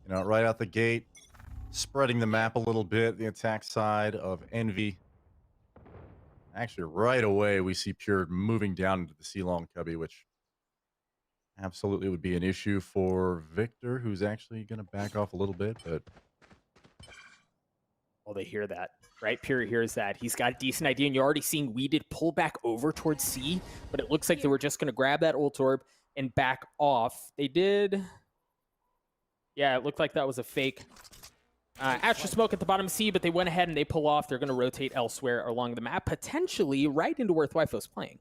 You know, right out the gate, spreading the map a little bit, the attack side of Envy. Actually, right away, we see Pure moving down into the C-Long cubby, which absolutely would be an issue for Victor, who's actually going to back off a little bit, but Well, they hear that, right? Pure hears that. He's got a decent idea, and you're already seeing we did pull back over towards C, but it looks like they were just going to grab that ult orb and back off. They did. Yeah, it looked like that was a fake. Extra smoke at the bottom of C, but they went ahead and they pull off. They're going to rotate elsewhere along the map, potentially right into where Thwyfo's playing.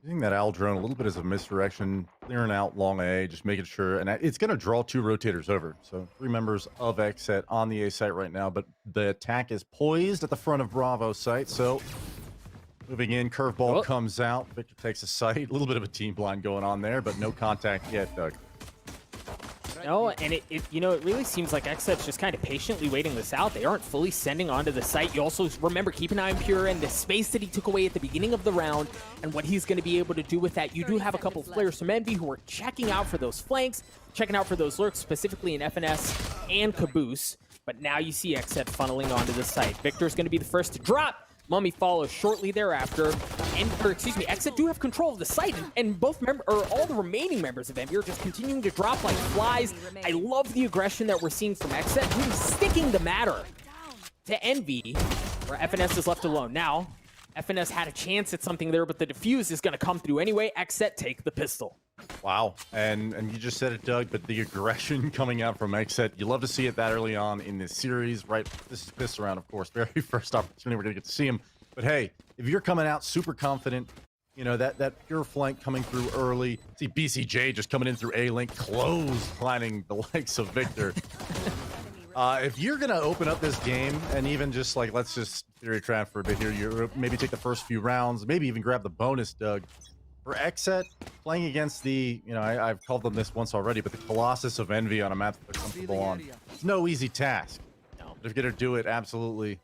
using that Al drone a little bit as a misdirection, clearing out long A, just making sure, and it's going to draw 2 rotators over. So 3 members of XSET on the A site right now, but the attack is poised at the front of Bravo site. So moving in, curveball comes out. Victor takes a site. A little bit of a team blind going on there, but no contact yet, Doug. No, and it really seems like XSET's just kind of patiently waiting this out. They aren't fully sending onto the site. You also remember, keep an eye on Pure and the space that he took away at the beginning of the round and what he's going to be able to do with that. You do have a couple of players from Envy who are checking out for those flanks, checking out for those lurks, specifically in FNS and Caboose. But now you see XSET funneling onto the site. Victor's going to be the first to drop. Mummy follows shortly thereafter, XSET do have control of the site, and all the remaining members of Envy are just continuing to drop like flies. I love the aggression that we're seeing from XSET, really sticking the matter to Envy, where FNS is left alone. Now, FNS had a chance at something there, but the defuse is going to come through anyway. XSET take the pistol. Wow, and you just said it, Doug, but the aggression coming out from XSET, you love to see it that early on in this series, right? This is Pistol Round, of course, very first opportunity we're going to get to see him. But hey, if you're coming out super confident, you know, that pure flank coming through early, see BCJ just coming in through A-Link, close planning the likes of Victor. If you're going to open up this game and even just like, let's just theory trap for a bit here, you maybe take the first few rounds, maybe even grab the bonus, Doug. For XSET, playing against the, you know, I've called them this once already, but the Colossus of Envy on a map that they're comfortable on, it's no easy task. No. But if you're going to do it, absolutely,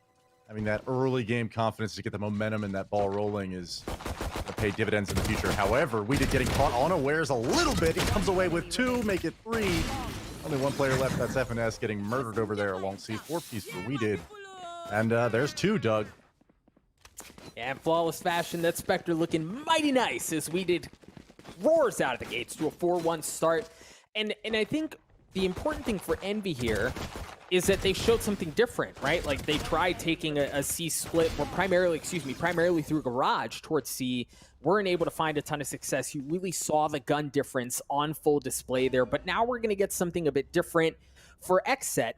having that early game confidence to get the momentum and that ball rolling is going to pay dividends in the future. However, we did getting caught unawares a little bit. He comes away with 2, make it 3. Only 1 player left, that's FNS, getting murdered over there along C4 piece for we did. And there's 2, Doug. Yeah, in flawless fashion, that Spectre looking mighty nice as we did roars out of the gates to a 4-1 start. And I think the important thing for Envy here is that they showed something different, right? Like they tried taking a C split, or primarily through Garage towards C, weren't able to find a ton of success. You really saw the gun difference on full display there, but now we're going to get something a bit different for XSET.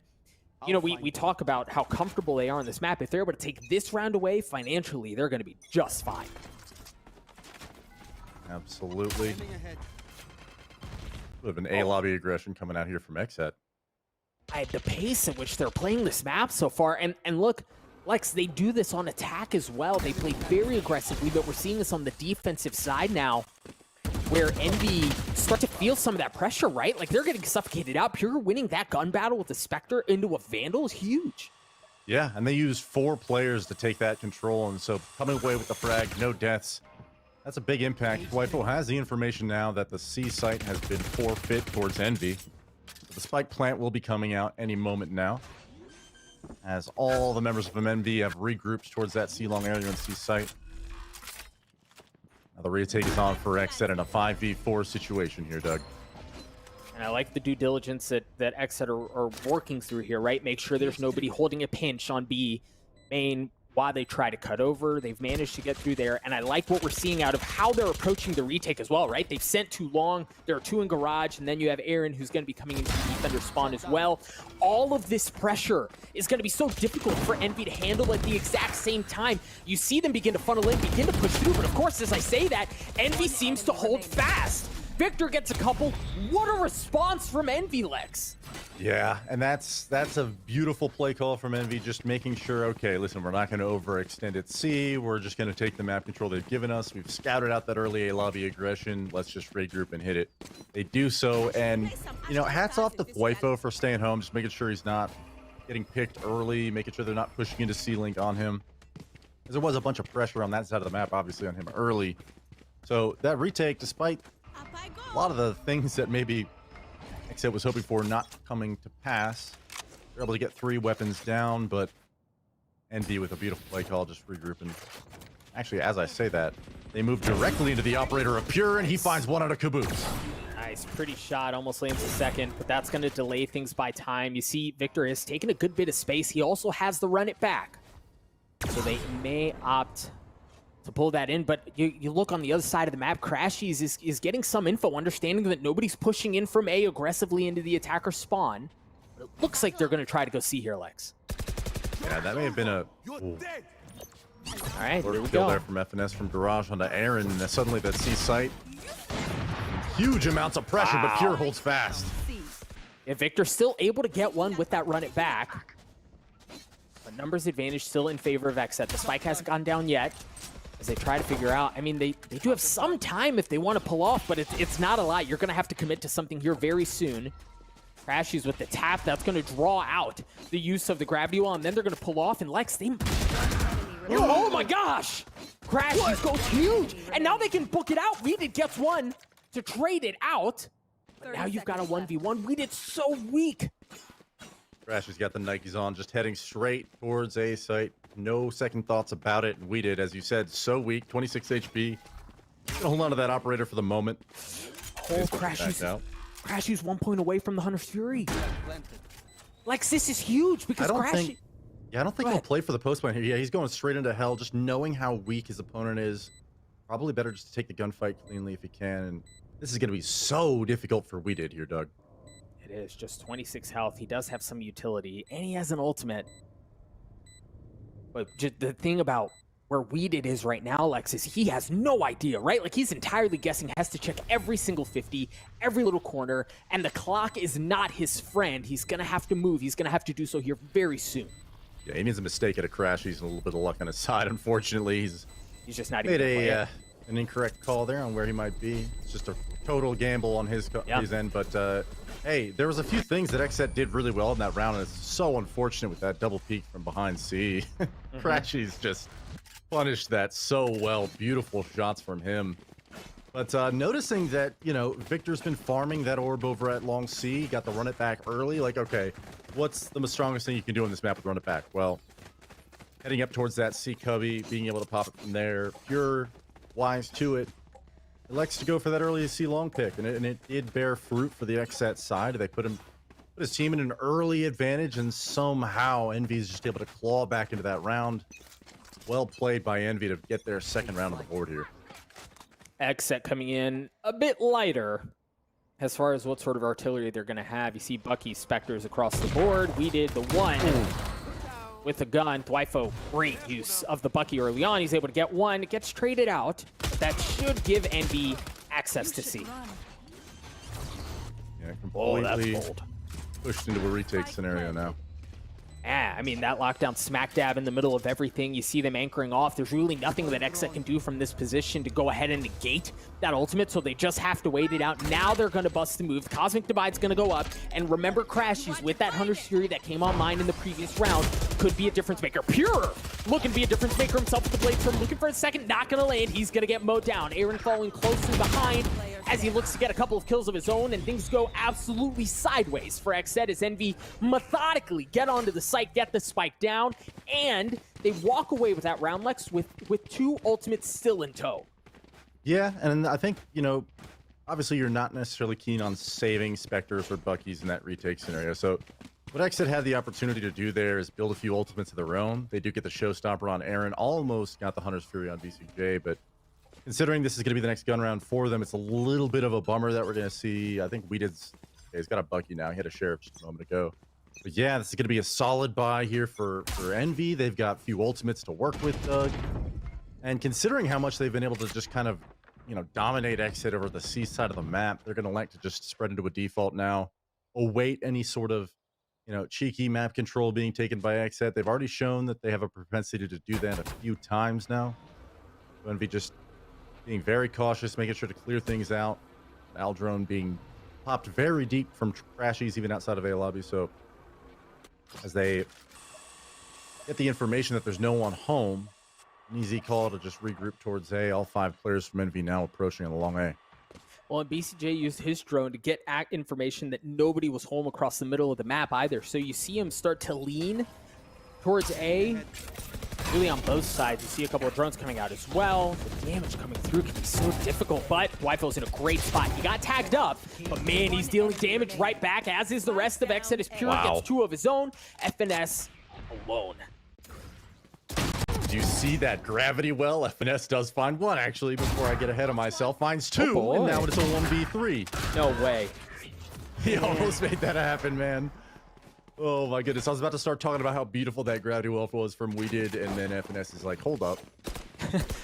You know, we talk about how comfortable they are on this map. If they're able to take this round away financially, they're going to be just fine. Absolutely. We have an A-lobby aggression coming out here from XSET. The pace at which they're playing this map so far, and look, Lex, they do this on attack as well. They play very aggressively, but we're seeing this on the defensive side now, where Envy start to feel some of that pressure, right? Like they're getting suffocated out. Pure winning that gun battle with the Spectre into a Vandal is huge. Yeah, and they use 4 players to take that control, and so coming away with the frag, no deaths. That's a big impact. Thwyfo has the information now that the C site has been forfeit towards Envy. The spike plant will be coming out any moment now, as all the members of Envy have regrouped towards that C-Long area and C site. Now the retake is on for XSET in a 5v4 situation here, Doug. And I like the due diligence that XSET are working through here, right? Make sure there's nobody holding a pinch on B main while they try to cut over. They've managed to get through there, and I like what we're seeing out of how they're approaching the retake as well, right? They've sent 2 long, there are 2 in Garage, and then you have Aaron who's going to be coming into the defender spawn as well. All of this pressure is going to be so difficult for Envy to handle at the exact same time. You see them begin to funnel in, begin to push through, but of course, as I say that, Envy seems to hold fast. Victor gets a couple. What a response from Envy, Lex. Yeah, and that's a beautiful play call from Envy, just making sure, okay, listen, we're not going to overextend at C. We're just going to take the map control they've given us. We've scouted out that early A-lobby aggression. Let's just regroup and hit it. They do so, and, you know, hats off to Thwyfo for staying home, just making sure he's not getting picked early, making sure they're not pushing into C-Link on him. Because there was a bunch of pressure on that side of the map, obviously, on him early. So that retake, despite a lot of the things that maybe XSET was hoping for not coming to pass. They're able to get 3 weapons down, but Envy with a beautiful play call, just regrouping. Actually, as I say that, they move directly into the operator of Pure, and he finds one out of Caboose. Nice, pretty shot, almost lands a second, but that's going to delay things by time. You see, Victor has taken a good bit of space. He also has the run it back. So they may opt to pull that in, but you look on the other side of the map, Crashies is getting some info, understanding that nobody's pushing in from A aggressively into the attacker spawn. But it looks like they're going to try to go C here, Lex. Yeah, that may have been a... All right, here we kill go. there from FNS from Garage onto Aaron, and suddenly that C site. Huge amounts of pressure, but Pure holds fast. Yeah, Victor still able to get one with that run it back. But numbers advantage still in favor of XSET. The spike hasn't gone down yet as they try to figure out. I mean, they do have some time if they want to pull off, but it's not a lot. You're going to have to commit to something here very soon. Crashies with the tap. That's going to draw out the use of the gravity wall, and then they're going to pull off. And Lex, they... Oh my gosh! Crashies goes huge, and now they can book it out. Weeded gets one to trade it out. But now you've got a 1v1. Weeded so weak. Crashies got the Nikes on, just heading straight towards A site. No second thoughts about it. And we did, as you said, so weak. 26 HP. Gonna hold on to that operator for the moment. Oh, Crashies 1 point away from the Hunter's Fury. Lex, this is huge because Crashies... I don't think he'll play for the post point here. Yeah, he's going straight into hell, just knowing how weak his opponent is. Probably better just to take the gunfight cleanly if he can. And this is going to be so difficult for We Did here, Doug. It is just 26 health. He does have some utility, and he has an ultimate. But just the thing about where Weeded is right now, Lex, is he has no idea, right? Like, he's entirely guessing, has to check every single 50, every little corner, and the clock is not his friend. He's going to have to move. He's going to have to do so here very soon. Yeah, he needs a mistake at a crash. He's a little bit of luck on his side, unfortunately. He's just not made even an incorrect call there on where he might be. It's just a total gamble on his end. But, hey, there was a few things that XSET did really well in that round, and it's so unfortunate with that double peek from behind C. Crashies just punished that so well. Beautiful shots from him. But noticing that, you know, Victor's been farming that orb over at Long C, got the run it back early. Like, okay, what's the strongest thing you can do on this map with run it back? Well, heading up towards that C cubby, being able to pop it from there. Pure, wise to it. It likes to go for that early C long pick, and it did bear fruit for the XSET side. They put his team in an early advantage, and somehow Envy is just able to claw back into that round. Well played by Envy to get their second round on the board here. XSET coming in a bit lighter as far as what sort of artillery they're going to have. You see Bucky Spectres across the board. We did the one with the gun. Dwifo, great use of the Bucky early on. He's able to get one. It gets traded out. That should give Envy access to C. Yeah, completely that's bold. Pushed into a retake scenario now. Yeah, I mean, that lockdown smack dab in the middle of everything. You see them anchoring off. There's really nothing that XSET can do from this position to go ahead and negate that ultimate, so they just have to wait it out. Now they're going to bust the move. Cosmic Divide's going to go up. And remember, Crashies with that Hunter's Fury that came online in the previous round could be a difference maker. Pure looking to be a difference maker himself with the blade storm. Looking for a second, not going to land. He's going to get mowed down. Aaron following closely behind as he looks to get a couple of kills of his own, and things go absolutely sideways for XSET as Envy methodically get onto the site, get the spike down, and they walk away with that round, Lex, with 2 ultimates still in tow. Yeah, and I think, you know, obviously you're not necessarily keen on saving Spectres or Buckies in that retake scenario, so what XSET had the opportunity to do there is build a few ultimates of their own. They do get the showstopper on Aaron, almost got the Hunter's Fury on VCJ, but considering this is going to be the next gun round for them, it's a little bit of a bummer that we're going to see. I think he's got a Bucky now. He had a Sheriff just a moment ago. But yeah, this is going to be a solid buy here for Envy. They've got a few ultimates to work with, Doug. And considering how much they've been able to just kind of, you know, dominate XSET over the C side of the map, they're going to like to just spread into a default now, await any sort of, you know, cheeky map control being taken by XSET. They've already shown that they have a propensity to do that a few times now. Envy just being very cautious, making sure to clear things out. Aldrone being popped very deep from Crashies, even outside of A lobby. So as they get the information that there's no one home, an easy call to just regroup towards A. All 5 players from Envy now approaching on the long A. Well, and BCJ used his drone to get information that nobody was home across the middle of the map either. So you see him start to lean towards A, really on both sides. You see a couple of drones coming out as well. The damage coming through can be so difficult, but Wifo's in a great spot. He got tagged up, but man, he's dealing damage right back, as is the rest of XSET. As Pure gets 2 of his own. FNS alone. Do you see that gravity well? FNS does find 1, actually, before I get ahead of myself. Finds 2, and now it's a 1v3. No way. He almost made that happen, man. Oh my goodness. I was about to start talking about how beautiful that gravity well was from We Did, and then FNS is like, hold up.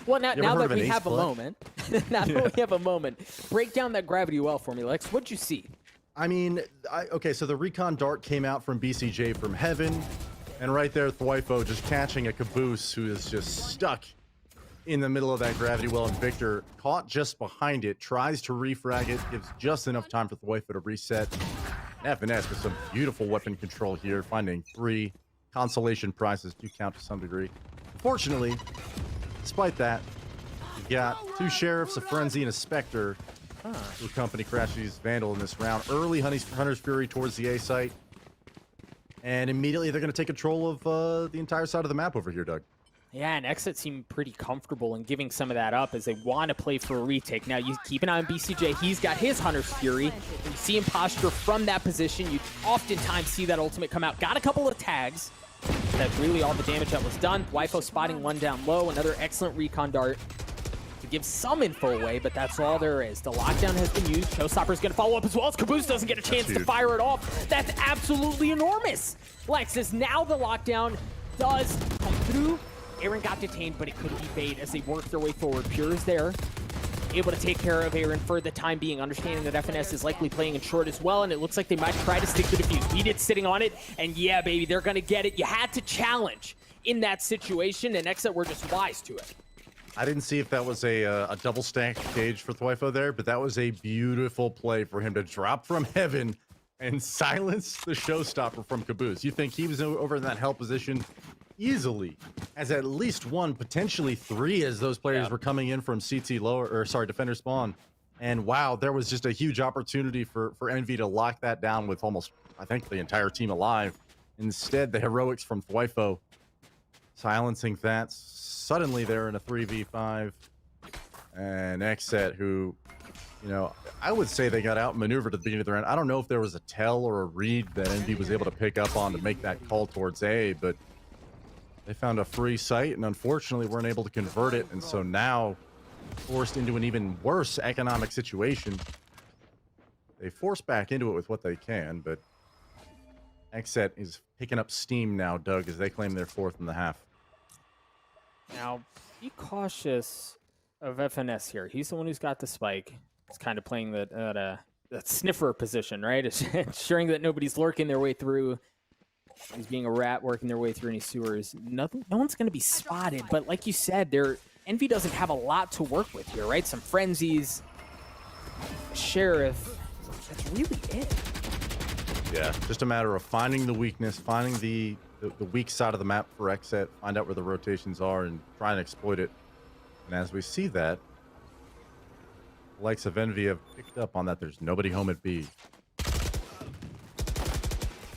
Well, now that we have a moment, we have a moment, break down that gravity well for me, Lex. What'd you see? I mean, okay, so the recon dart came out from BCJ from heaven. And right there, Thwifo just catching a Caboose who is just stuck in the middle of that gravity well. And Victor caught just behind it, tries to refrag it, gives just enough time for Thwifo to reset. FNS with some beautiful weapon control here, finding 3 consolation prizes do count to some degree. Unfortunately, despite that, you got 2 sheriffs, a frenzy, and a specter to accompany Crashy's Vandal in this round. Early Hunter's Fury towards the A site. And immediately they're going to take control of the entire side of the map over here, Doug. Yeah, and XSET seem pretty comfortable in giving some of that up as they want to play for a retake. Now, you keep an eye on BCJ. He's got his Hunter's Fury. When you see him posture from that position, you oftentimes see that ultimate come out. Got a couple of tags. That's really all the damage that was done. Wifo spotting 1 down low. Another excellent recon dart to give some info away, but that's all there is. The lockdown has been used. Showstopper's going to follow up as well as Caboose doesn't get a chance to fire it off. That's absolutely enormous. Lex, as now the lockdown does come through. Aaron got detained, but it could be bait as they work their way forward. Pure is there, able to take care of Aaron for the time being, understanding that FNS is likely playing in short as well, and it looks like they might try to stick to the defuse. We did sitting on it, and yeah, baby, they're going to get it. You had to challenge in that situation, and XSET were just wise to it. I didn't see if that was a double stack cage for Thwifo there, but that was a beautiful play for him to drop from heaven and silence the showstopper from Caboose. You think he was over in that hell position easily, as at least 1, potentially 3, as those players were coming in from CT lower, or sorry, defender spawn. And wow, there was just a huge opportunity for Envy to lock that down with almost, I think, the entire team alive. Instead, the heroics from Thwifo silencing that. Suddenly they're in a 3v5, and XSET, who, you know, I would say they got outmaneuvered at the beginning of the round. I don't know if there was a tell or a read that Envy was able to pick up on to make that call towards A, but they found a free site and unfortunately weren't able to convert it, and so now forced into an even worse economic situation. They force back into it with what they can, but XSET is picking up steam now, Doug, as they claim their 4th in the half. Now, be cautious of FNS here. He's the one who's got the spike. He's kind of playing that sniffer position, right? Ensuring that nobody's lurking their way through. He's being a rat working their way through any sewers. No one's going to be spotted, but like you said, Envy doesn't have a lot to work with here, right? Some frenzies, sheriff. That's really it. Yeah, just a matter of finding the weakness, finding the weak side of the map for XSET, find out where the rotations are, and try and exploit it. And as we see that, the likes of Envy have picked up on that. There's nobody home at B.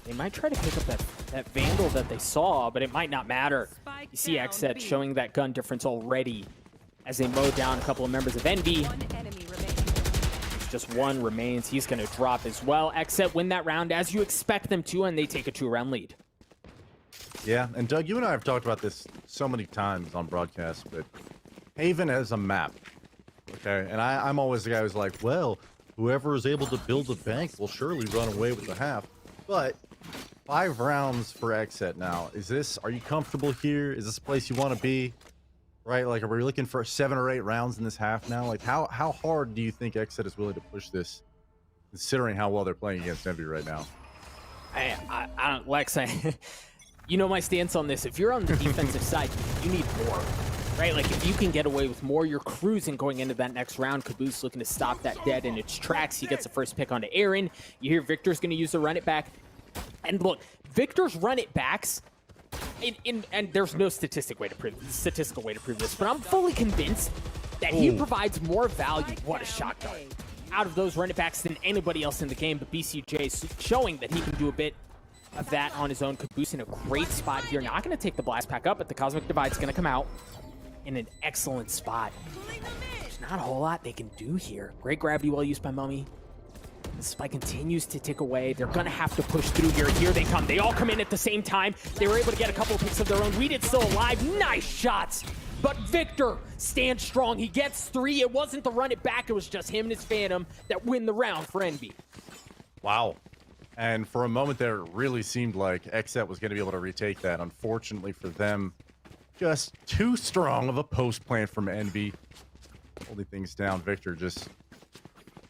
They might try to pick up that Vandal that they saw, but it might not matter. You see XSET showing that gun difference already as they mow down a couple of members of Envy. Just 1 remains. He's going to drop as well. XSET win that round as you expect them to, and they take a 2-round lead. Yeah, and Doug, you and I have talked about this so many times on broadcast, but Haven as a map, okay? And I'm always the guy who's like, well, whoever is able to build a bank will surely run away with the half. But 5 rounds for XSET now. Are you comfortable here? Is this a place you want to be? Right, like, are we looking for 7 or 8 rounds in this half now? Like, how hard do you think XSET is willing to push this, considering how well they're playing against Envy right now? I don't, Lex, you know my stance on this. If you're on the defensive side, you need more, right? Like, if you can get away with more, you're cruising going into that next round. Caboose looking to stop that dead in its tracks. He gets the first pick onto Aaron. You hear Victor's going to use the run it back. And look, Victor's run it backs, and there's no statistical way to prove this, but I'm fully convinced that he provides more value. What a shotgun. out of those run it backs than anybody else in the game, but BCJ showing that he can do a bit of that on his own. Caboose in a great spot here. Not going to take the blast pack up, but the Cosmic Divide's going to come out in an excellent spot. There's not a whole lot they can do here. Great gravity well used by Mummy. The spike continues to tick away. They're going to have to push through here. Here they come. They all come in at the same time. They were able to get a couple of picks of their own. Weeded's still alive. Nice shots. But Victor stands strong. He gets 3. It wasn't the run it back. It was just him and his Phantom that win the round for Envy. Wow. And for a moment there, it really seemed like XSET was going to be able to retake that. Unfortunately for them, just too strong of a post plant from Envy. Holding things down. Victor just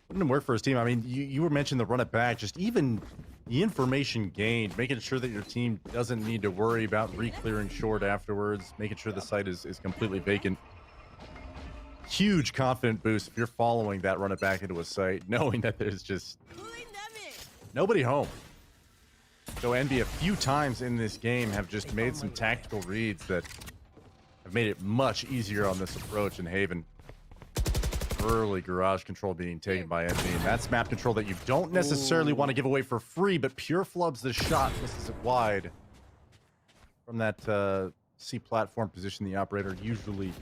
wouldn't work for his team. I mean, you were mentioning the run it back. Just even the information gained, making sure that your team doesn't need to worry about re-clearing short afterwards, making sure the site is completely vacant. Huge confident boost if you're following that run it back into a site, knowing that there's just nobody home. So Envy a few times in this game have just made some tactical reads that have made it much easier on this approach in Haven. Early garage control being taken by Envy, and that's map control that you don't necessarily want to give away for free, but Pure flubs the shot, misses it wide. From that C platform position, the operator usually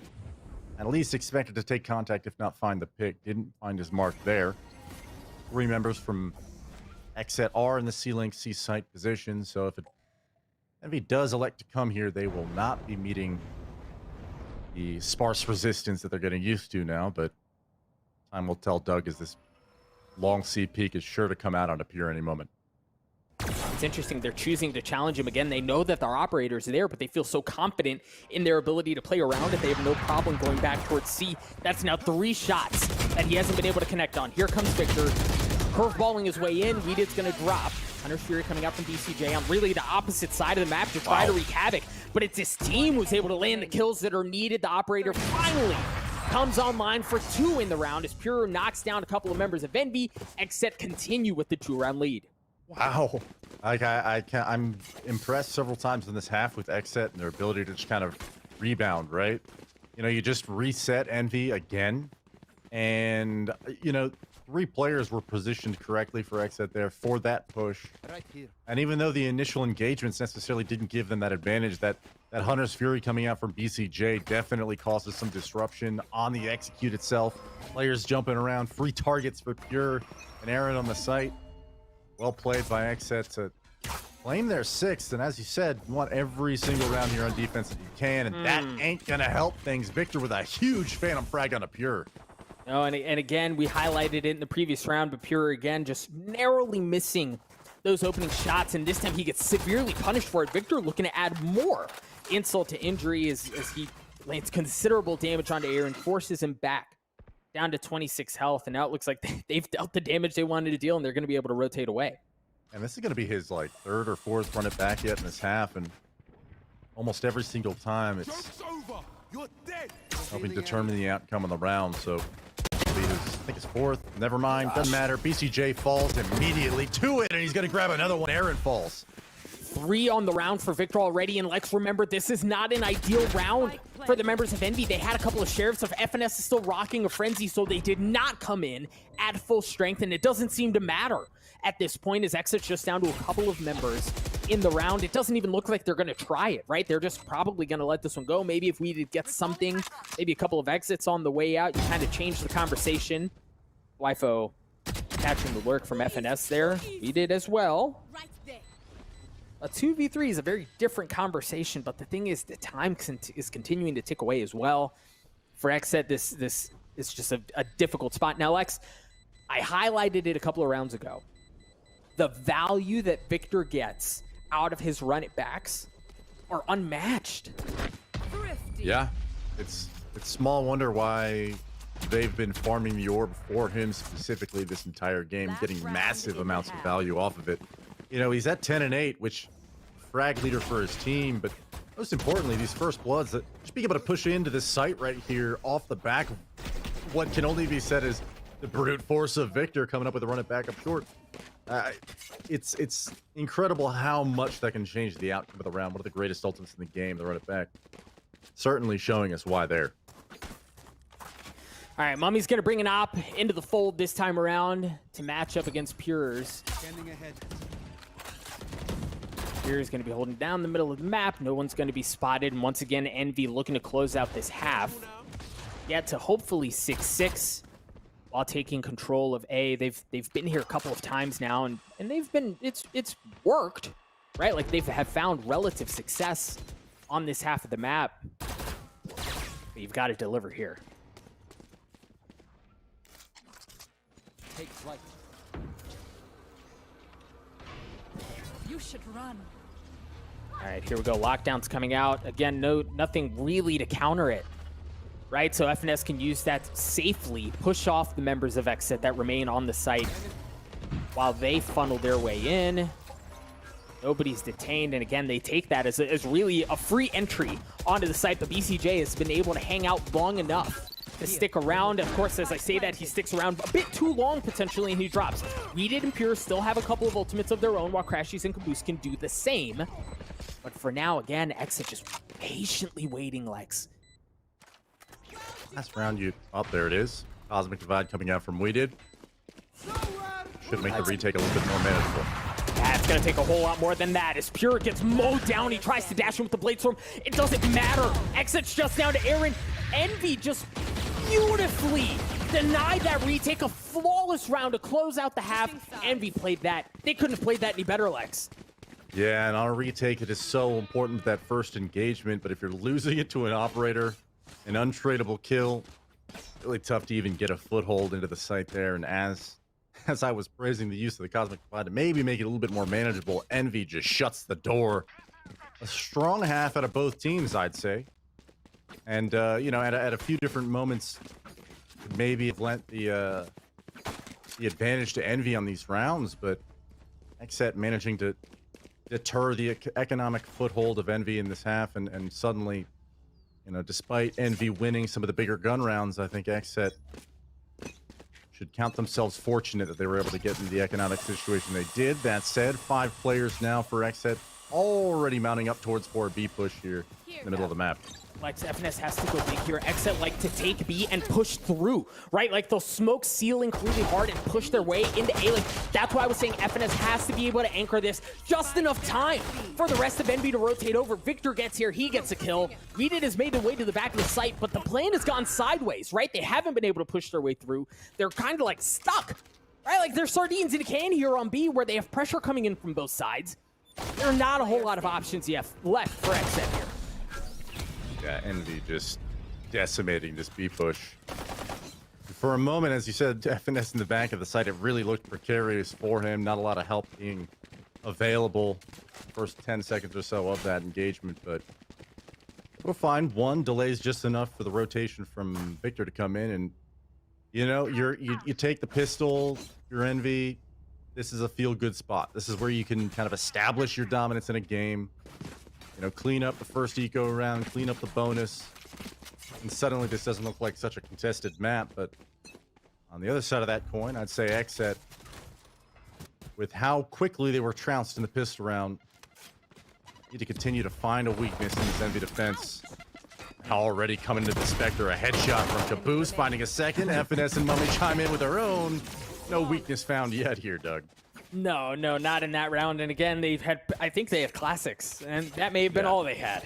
at least expected to take contact, if not find the pick. Didn't find his mark there. 3 members from XSET are in the C-Link C site position, so if Envy does elect to come here, they will not be meeting the sparse resistance that they're getting used to now, but time will tell, Doug, as this long C peak is sure to come out on a Pure any moment. It's interesting. They're choosing to challenge him again. They know that their operator's there, but they feel so confident in their ability to play around it. They have no problem going back towards C. That's now 3 shots that he hasn't been able to connect on. Here comes Victor. Curveballing his way in. Weeded's going to drop. Hunter's Fury coming out from BCJ on really the opposite side of the map to try to wreak havoc. But it's his team who's able to land the kills that are needed. The operator finally comes online for 2 in the round as Pure knocks down a couple of members of Envy. XSET continue with the 2-round lead. Wow. I'm impressed several times in this half with XSET and their ability to just kind of rebound, right? You know, you just reset Envy again, and, you know, 3 players were positioned correctly for XSET there for that push. Right here. And even though the initial engagements necessarily didn't give them that advantage, that Hunter's Fury coming out from BCJ definitely causes some disruption on the execute itself. Players jumping around, free targets for Pure and Aaron on the site. Well played by XSET to claim their 6th, and as you said, you want every single round here on defense that you can, and that ain't gonna help things. Victor with a huge Phantom frag on a Pure. Oh, and again, we highlighted it in the previous round, but Pure again just narrowly missing those opening shots, and this time he gets severely punished for it. Victor looking to add more insult to injury as he lands considerable damage onto Aaron, forces him back down to 26 health, and now it looks like they've dealt the damage they wanted to deal, and they're going to be able to rotate away. And this is going to be his, like, 3rd or 4th run it back yet in this half, and almost every single time it's helping determine the outcome of the round, so I think it's 4th. Never mind. Doesn't matter. BCJ falls immediately to it, and he's going to grab another one. Aaron falls. 3 on the round for Victor already, and Lex, remember, this is not an ideal round for the members of Envy. They had a couple of sheriffs of FNS is still rocking a frenzy, so they did not come in at full strength, and it doesn't seem to matter at this point as XSET's just down to a couple of members in the round. It doesn't even look like they're going to try it, right? They're just probably going to let this one go. Maybe if we did get something, maybe a couple of exits on the way out, you kind of change the conversation. Wifo catching the lurk from FNS there. We did as well. A 2v3 is a very different conversation, but the thing is the time is continuing to tick away as well. For XSET, this is just a difficult spot. Now, Lex, I highlighted it a couple of rounds ago. The value that Victor gets out of his run-it-backs are unmatched. Yeah, it's small wonder why they've been farming the orb for him specifically this entire game, getting massive amounts of value off of it. You know, he's at 10 and 8, which frag leader for his team, but most importantly, these first bloods that just being able to push into this site right here off the back of what can only be said is the brute force of Victor coming up with a run it back up short. It's incredible how much that can change the outcome of the round. One of the greatest ultimates in the game, the run it back. Certainly showing us why there. All right, Mummy's going to bring an op into the fold this time around to match up against Pures. Standing ahead. Pures going to be holding down the middle of the map. No one's going to be spotted. And once again, Envy looking to close out this half. Yet to hopefully 6-6 while taking control of A. They've been here a couple of times now, and they've been, it's worked, right? Like they have found relative success on this half of the map. But you've got to deliver here. Take flight. You should run. All right, here we go. Lockdown's coming out. Again, nothing really to counter it, right? So FNS can use that safely, push off the members of XSET that remain on the site while they funnel their way in. Nobody's detained, and again, they take that as really a free entry onto the site, but BCJ has been able to hang out long enough to stick around. Of course, as I say that, he sticks around a bit too long, potentially, and he drops. Weeded and Pure still have a couple of ultimates of their own, while Crashies and Caboose can do the same. But for now, again, XSET just patiently waiting, Lex. Last round, there it is. Cosmic Divide coming out from Weeded. Should make the retake a little bit more manageable. Yeah, it's going to take a whole lot more than that. As Pure gets mowed down, he tries to dash in with the Blade Storm. It doesn't matter. XSET's just down to Aaron. Envy just beautifully denied that retake. A flawless round to close out the half. Envy played that. They couldn't have played that any better, Lex. Yeah, and on a retake, it is so important that first engagement, but if you're losing it to an operator, an untradeable kill, really tough to even get a foothold into the site there. And as I was praising the use of the Cosmic Divide to maybe make it a little bit more manageable, Envy just shuts the door. A strong half out of both teams, I'd say. And, you know, at a few different moments, maybe have lent the advantage to Envy on these rounds, but XSET managing to deter the economic foothold of Envy in this half, and suddenly, you know, despite Envy winning some of the bigger gun rounds, I think XSET should count themselves fortunate that they were able to get in the economic situation they did. That said, 5 players now for XSET, already mounting up towards 4B push here in the middle of the map. Lex, FNS has to go big here. XSET like to take B and push through, right? Like they'll smoke ceiling really hard and push their way into A. Like that's why I was saying FNS has to be able to anchor this just enough time for the rest of Envy to rotate over. Victor gets here, he gets a kill. Weeded has made their way to the back of the site, but the plan has gone sideways, right? They haven't been able to push their way through. They're kind of like stuck, right? Like they're sardines in a can here on B where they have pressure coming in from both sides. There are not a whole lot of options left for XSET here. Yeah, Envy just decimating this B push. For a moment, as you said, FNS in the back of the site, it really looked precarious for him. Not a lot of help being available first 10 seconds or so of that engagement, but we'll find one delays just enough for the rotation from Victor to come in, and you know, you take the pistol, your Envy. This is a feel-good spot. This is where you can kind of establish your dominance in a game. You know, clean up the first eco round, clean up the bonus, and suddenly this doesn't look like such a contested map. But on the other side of that coin, I'd say XSET, with how quickly they were trounced in the pistol round, need to continue to find a weakness in this Envy defense. Already coming to the Spectre, a headshot from Caboose, finding a second. FNS and Mummy chime in with their own. No weakness found yet here, Doug. No, not in that round. And again, I think they had classics, and that may have been all they had.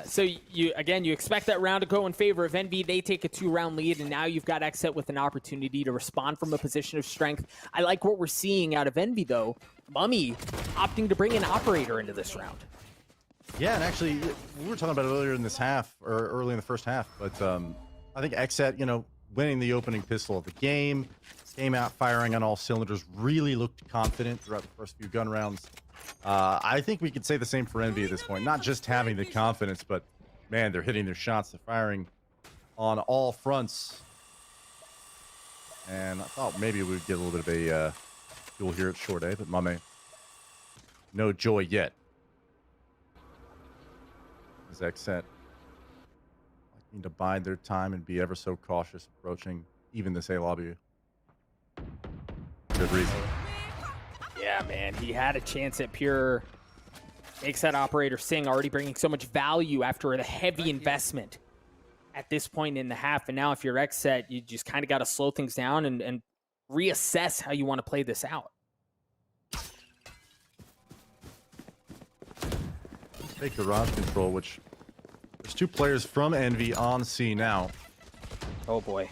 So you expect that round to go in favor of Envy. They take a 2-round lead, and now you've got XSET with an opportunity to respond from a position of strength. I like what we're seeing out of Envy, though. Mummy opting to bring an operator into this round. Yeah, and actually, we were talking about it earlier in this half, or early in the first half, but I think XSET, you know, winning the opening pistol of the game, came out firing on all cylinders, really looked confident throughout the first few gun rounds. I think we could say the same for Envy at this point. Not just having the confidence, but, man, they're hitting their shots. They're firing on all fronts. And I thought maybe we'd get a little bit of a duel here at Short A, but Mame, no joy yet. As XSET need to bide their time and be ever so cautious approaching even this A lobby. Good reason. Yeah, man, he had a chance at Pure. Makes that operator sing, already bringing so much value after the heavy investment at this point in the half. And now if you're XSET, you just kind of got to slow things down and reassess how you want to play this out. Take garage control, which there's 2 players from Envy on C now. Oh boy.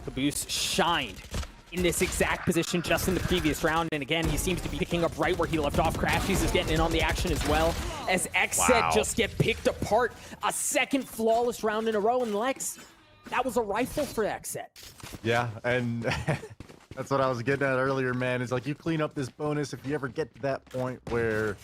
Caboose shined in this exact position just in the previous round. And again, he seems to be picking up right where he left off. Crashies is getting in on the action as well. As XSET just get picked apart. A second flawless round in a row. And Lex, that was a rifle for XSET. Yeah, and that's what I was getting at earlier, man. It's like you clean up this bonus if you ever get to that point where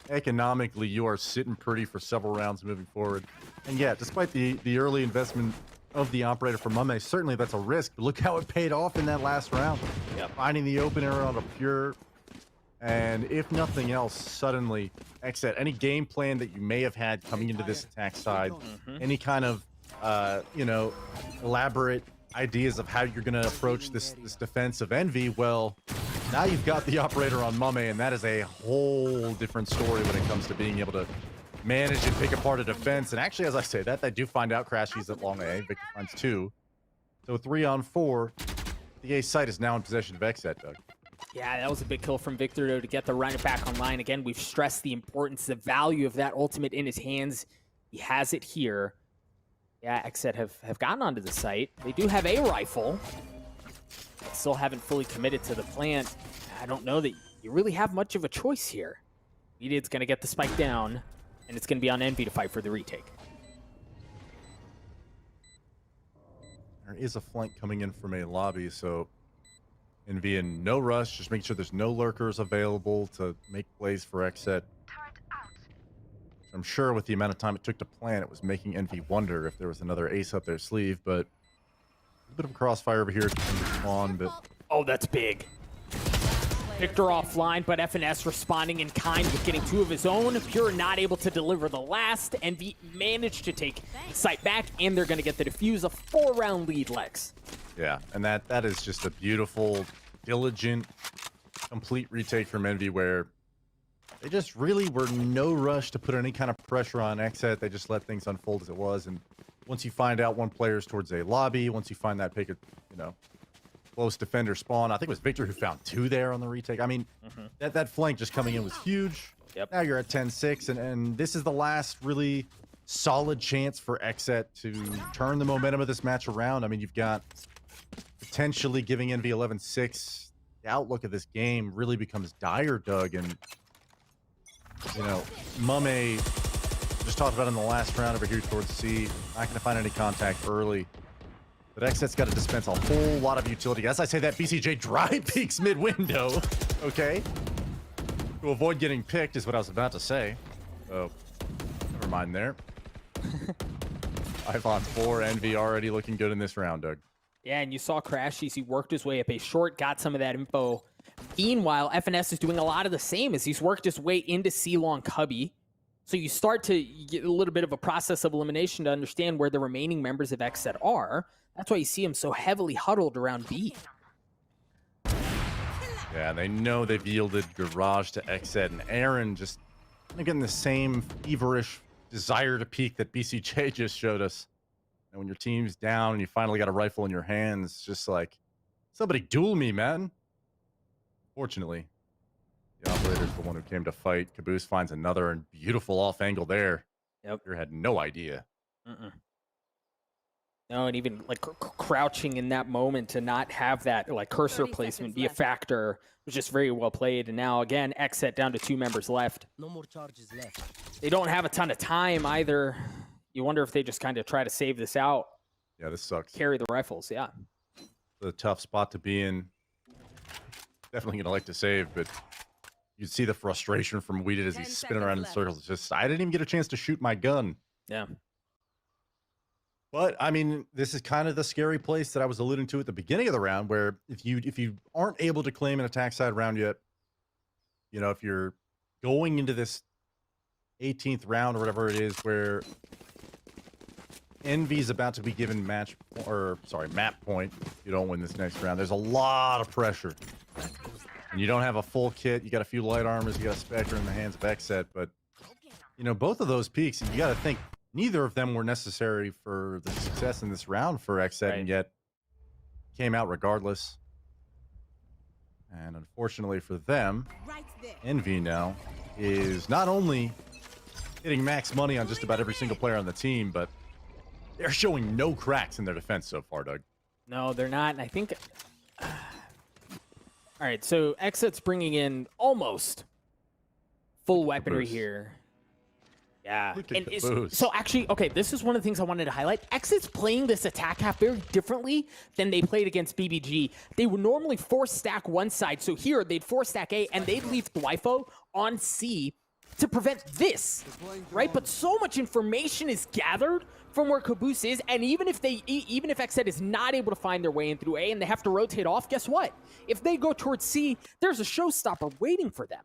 economically you are sitting pretty for several rounds moving forward. And yeah, despite the early investment of the operator for Mame, certainly that's a risk. But look how it paid off in that last round. Yep. Finding the opener on a pure. And if nothing else, suddenly, XSET, any game plan that you may have had coming into this attack side, any kind of, you know, elaborate ideas of how you're going to approach this defense of Envy, well, now you've got the operator on Mame, and that is a whole different story when it comes to being able to manage and pick apart a defense. And actually, as I say that, they do find out Crashies at long A. Victor finds 2. So 3 on 4. The A site is now in possession of XSET, Doug. Yeah, that was a big kill from Victor, though, to get the runner back online. Again, we've stressed the importance, the value of that ultimate in his hands. He has it here. Yeah, XSET have gotten onto the site. They do have a rifle. But still haven't fully committed to the plant. I don't know that you really have much of a choice here. Edid's going to get the spike down, and it's going to be on Envy to fight for the retake. There is a flank coming in from a lobby, so Envy in no rush, just making sure there's no lurkers available to make plays for XSET. I'm sure with the amount of time it took to plan, it was making Envy wonder if there was another ace up their sleeve, but a bit of a crossfire over here to spawn, but Oh, that's big. Victor offline, but FNS responding in kind with getting 2 of his own. Pure not able to deliver the last. Envy managed to take the site back, and they're going to get the defuse. A 4-round lead, Lex. yeah, and that is just a beautiful, diligent, complete retake from Envy where they just really were no rush to put any kind of pressure on XSET. They just let things unfold as it was. And once you find out one player's towards a lobby, once you find that pick, you know, close defender spawn. I think it was Victor who found 2 there on the retake. I mean, that flank just coming in was huge. Yep. Now you're at 10-6, and this is the last really solid chance for XSET to turn the momentum of this match around. I mean, you've got potentially giving Envy 11-6. The outlook of this game really becomes dire, Doug, and you know, Mame just talked about in the last round over here towards C. Not going to find any contact early. But XSET's got to dispense a whole lot of utility. As I say that, BCJ dry peeks mid-window. Okay? To avoid getting picked is what I was about to say. So, never mind there. 5 on 4. Envy already looking good in this round, Doug. Yeah, and you saw Crashies. He worked his way up a short, got some of that info. Meanwhile, FNS is doing a lot of the same as he's worked his way into C-Long Cubby. So you start to get a little bit of a process of elimination to understand where the remaining members of XSET are. That's why you see him so heavily huddled around B. Yeah, they know they've yielded garage to XSET, and Aaron just kind of getting the same feverish desire to peak that BCJ just showed us. And when your team's down and you finally got a rifle in your hands, just like, somebody duel me, man. Fortunately, the operator's the one who came to fight. Caboose finds another and beautiful off angle there. Yep. You had no idea. No, and even like crouching in that moment to not have that like cursor placement be a factor was just very well played. And now again, XSET down to 2 members left. No more charges left. They don't have a ton of time either. You wonder if they just kind of try to save this out. Yeah, this sucks. Carry the rifles, yeah. It's a tough spot to be in. Definitely gonna like to save, but you'd see the frustration from Weeded as he's spinning around in circles. It's just, I didn't even get a chance to shoot my gun. Yeah. But I mean, this is kind of the scary place that I was alluding to at the beginning of the round, where if you aren't able to claim an attack side round yet, you know, if you're going into this 18th round or whatever it is, where Envy's about to be given map point, if you don't win this next round, there's a lot of pressure. And you don't have a full kit. You got a few light armors. You got a Spectre in the hands of XSET. But, you know, both of those peaks, you got to think neither of them were necessary for the success in this round for XSET, Right. and yet came out regardless. And unfortunately for them, Right there. Envy now is not only hitting max money on just about every single player on the team, but they're showing no cracks in their defense so far, Doug. No, they're not. And I think... all right, so XSET's bringing in almost full weaponry boost. here. Yeah. Look at And the is, boost. so actually, okay, this is one of the things I wanted to highlight. XSET's playing this attack half very differently than they played against BBG. They would normally force stack one side. So here, they'd force stack A, and they'd leave Thwifo on C to prevent this, right? But so much information is gathered from where Caboose is, and even if XSET is not able to find their way in through A and they have to rotate off, guess what? If they go towards C, there's a showstopper waiting for them.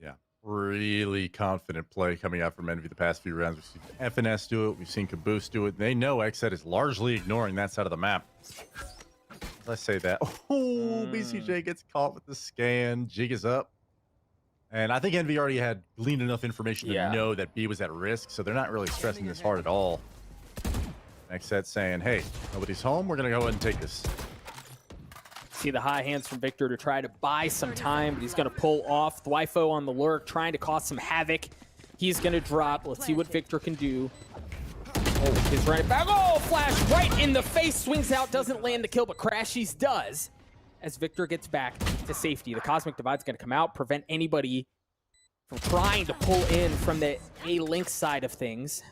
Yeah, really confident play coming out from Envy the past few rounds. We've seen FNS do it. We've seen Caboose do it. They know XSET is largely ignoring that side of the map. Let's say that. Oh, BCJ gets caught with the scan. Jig is up. And I think Envy already had gleaned enough information to know that B was at risk, so they're not really stressing this hard at all. XSET saying, hey, nobody's home. We're going to go ahead and take this. See the high hands from Victor to try to buy some time, but he's going to pull off. Thwifo on the lurk, trying to cause some havoc. He's going to drop. Let's see what Victor can do. Oh, he's running back. Oh, flash right in the face. Swings out, doesn't land the kill, but Crashies does. As Victor gets back to safety. The Cosmic Divide's going to come out, prevent anybody from trying to pull in from the A-Link side of things.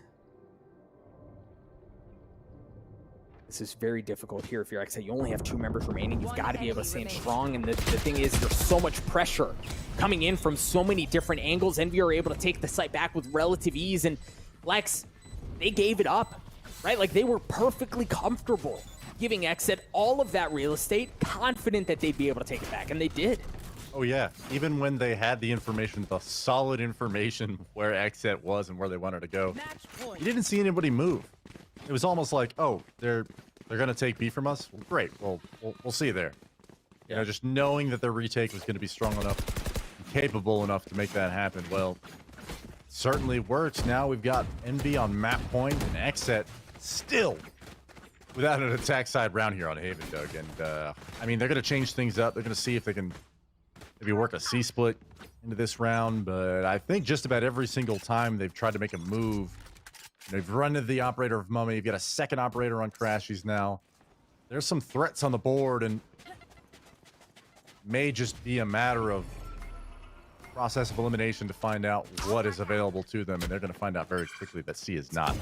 This is very difficult here if you're XSET. You only have 2 members remaining. You've got to be able to stand strong. And the thing is, there's so much pressure coming in from so many different angles. Envy are able to take the site back with relative ease. And Lex, they gave it up, right? Like, they were perfectly comfortable giving XSET all of that real estate, confident that they'd be able to take it back. And they did. Oh, yeah. Even when they had the information, the solid information where XSET was and where they wanted to go, you didn't see anybody move. It was almost like, oh, they're going to take B from us? Well, great. Well, we'll see you there. You know, just knowing that their retake was going to be strong enough and capable enough to make that happen, well, certainly works. Now we've got Envy on map point and XSET still without an attack side round here on Haven, Doug. And, I mean, they're going to change things up. They're going to see if they can maybe work a C-split into this round. But I think just about every single time they've tried to make a move, they've run into the operator of Mummy. You've got a second operator on Crashies now. There's some threats on the board, and may just be a matter of process of elimination to find out what is available to them, and they're going to find out very quickly that C is not.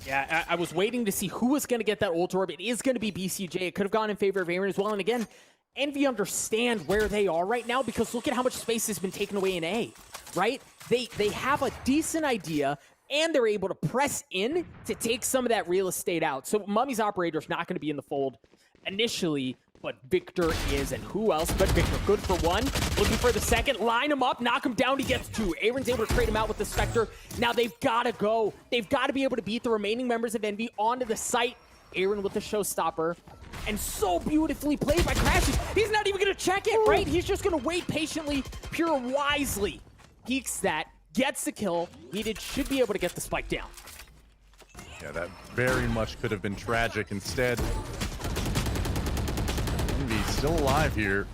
Yeah, I was waiting to see who was going to get that ult orb. It is going to be BCJ. It could have gone in favor of Aaron as well. And again, Envy understand where they are right now because look at how much space has been taken away in A, right? They have a decent idea, and they're able to press in to take some of that real estate out. So Mummy's operator is not going to be in the fold initially, but Victor is, and who else but Victor? Good for one, looking for the second, line him up, knock him down, he gets 2. Aaron's able to trade him out with the Spectre. Now they've got to go. They've got to be able to beat the remaining members of Envy onto the site. Aaron with the showstopper, and so beautifully played by Crashies. He's not even going to check it, right? He's just going to wait patiently, pure wisely. Peeks that, gets the kill. Needed, should be able to get the spike down. Yeah, that very much could have been tragic. Instead, Envy's still alive here.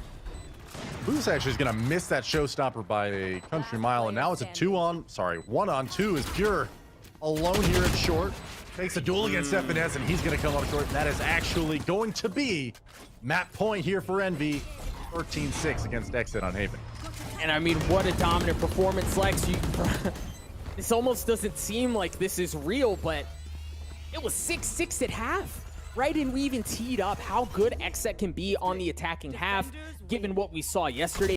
Who's actually going to miss that showstopper by a country mile, and now it's a 1-on-2 is Pure alone here at short. Takes a duel against FNS, and he's going to come up short. That is actually going to be map point here for Envy. 13-6 against XSET on Haven. And I mean, what a dominant performance, Lex. This almost doesn't seem like this is real, but it was 6-6 at half, right? And we even teed up how good XSET can be on the attacking half, given what we saw yesterday.